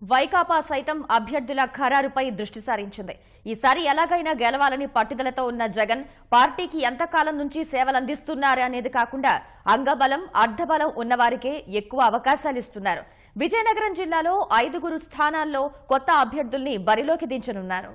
వైకాపా సైతం అభ్యర్థుల ఖరారుపై దృష్టి సారించింది. ఈసారి ఎలాగైనా గెలవాలని పట్టుదలతో ఉన్న జగన్ పార్టీకి ఎంతకాలం నుంచి సేవలందిస్తున్నారనేది కాకుండా అంగబలం, అర్ధబలం ఉన్నవారికే ఎక్కువ అవకాశాలిస్తున్నారు. విజయనగరం జిల్లాలో 5 స్థానాల్లో కొత్త అభ్యర్థుల్ని బరిలోకి దించనున్నారు.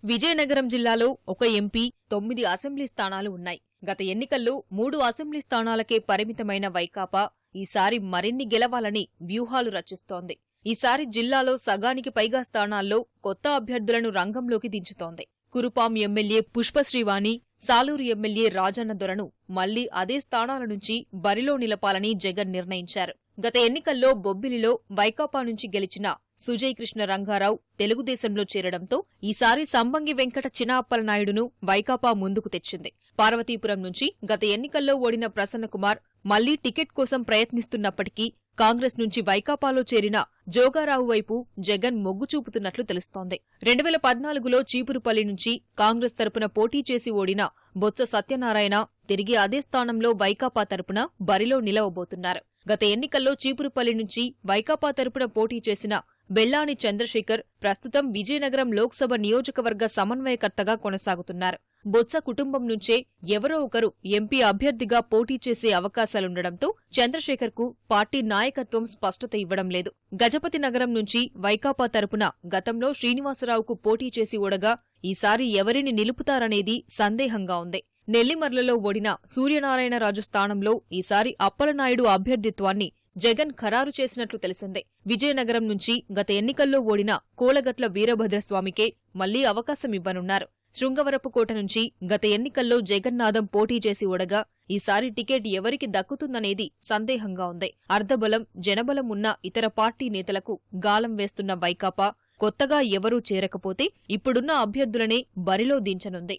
విజయనగరం జిల్లాలో ఒక ఎంపీ, 9 అసెంబ్లీ స్థానాలు ఉన్నాయి. గత ఎన్నికల్లో 3 అసెంబ్లీ స్థానాలకే పరిమితమైన వైకాపా ఈసారి మరిన్ని గెలవాలని వ్యూహాలు రచిస్తోంది. ఈసారి జిల్లాలో సగానికి పైగా స్థానాల్లో కొత్త అభ్యర్థులను రంగంలోకి దించుతోంది. కురుపాం ఎమ్మెల్యే పుష్పశ్రీవాణి, సాలూరు ఎమ్మెల్యే రాజన్న దొరను మళ్లీ అదే స్థానాల నుంచి బరిలో నిలపాలని జగన్ నిర్ణయించారు. గత ఎన్నికల్లో బొబ్బిలిలో వైకాపా నుంచి గెలిచిన సుజయ్ కృష్ణ రంగారావు తెలుగుదేశంలో చేరడంతో ఈసారి సంబంగి వెంకట చినఅప్పలనాయుడును వైకాపా ముందుకు తెచ్చింది. పార్వతీపురం నుంచి గత ఎన్నికల్లో ఓడిన ప్రసన్నకుమార్ మళ్లీ టికెట్ కోసం ప్రయత్నిస్తున్నప్పటికీ కాంగ్రెస్ నుంచి వైకాపాలో చేరిన జోగారావు వైపు జగన్ మొగ్గు చూపుతున్నట్లు తెలుస్తోంది. 2014లో చీపురుపల్లి నుంచి కాంగ్రెస్ తరపున పోటీ చేసి ఓడిన బొత్స సత్యనారాయణ తిరిగి అదే స్థానంలో వైకాపా తరపున బరిలో నిలవబోతున్నారు. గత ఎన్నికల్లో చీపురుపల్లి నుంచి వైకాపా తరపున పోటీ చేసిన బెల్లాని చంద్రశేఖర్ ప్రస్తుతం విజయనగరం లోక్సభ నియోజకవర్గ సమన్వయకర్తగా కొనసాగుతున్నారు. బొత్స కుటుంబం నుంచే ఎవరో ఒకరు ఎంపీ అభ్యర్థిగా పోటీ చేసే అవకాశాలుండడంతో చంద్రశేఖర్కు పార్టీ నాయకత్వం స్పష్టత ఇవ్వడం లేదు. గజపతి నగరం నుంచి వైకాపా తరపున గతంలో శ్రీనివాసరావుకు పోటీ చేసి ఓడగా ఈసారి ఎవరిని నిలుపుతారనేది సందేహంగా ఉంది. నెల్లిమర్లలో ఓడిన సూర్యనారాయణరాజు స్థానంలో ఈసారి అప్పలనాయుడు అభ్యర్థిత్వాన్ని జగన్ ఖరారు చేసినట్లు తెలిసిందే. విజయనగరం నుంచి గత ఎన్నికల్లో ఓడిన కోలగట్ల వీరభద్రస్వామికే మళ్లీ అవకాశం ఇవ్వనున్నారు. శృంగవరపుకోట నుంచి గత ఎన్నికల్లో జగన్నాథం పోటీ చేసి ఓడగా ఈసారి టికెట్ ఎవరికి దక్కుతుందనేది సందేహంగా ఉంది. అర్ధబలం, జనబలం ఉన్న ఇతర పార్టీ నేతలకు గాలం వేస్తున్న వైకాపా కొత్తగా ఎవరూ చేరకపోతే ఇప్పుడున్న అభ్యర్థులనే బరిలో దించనుంది.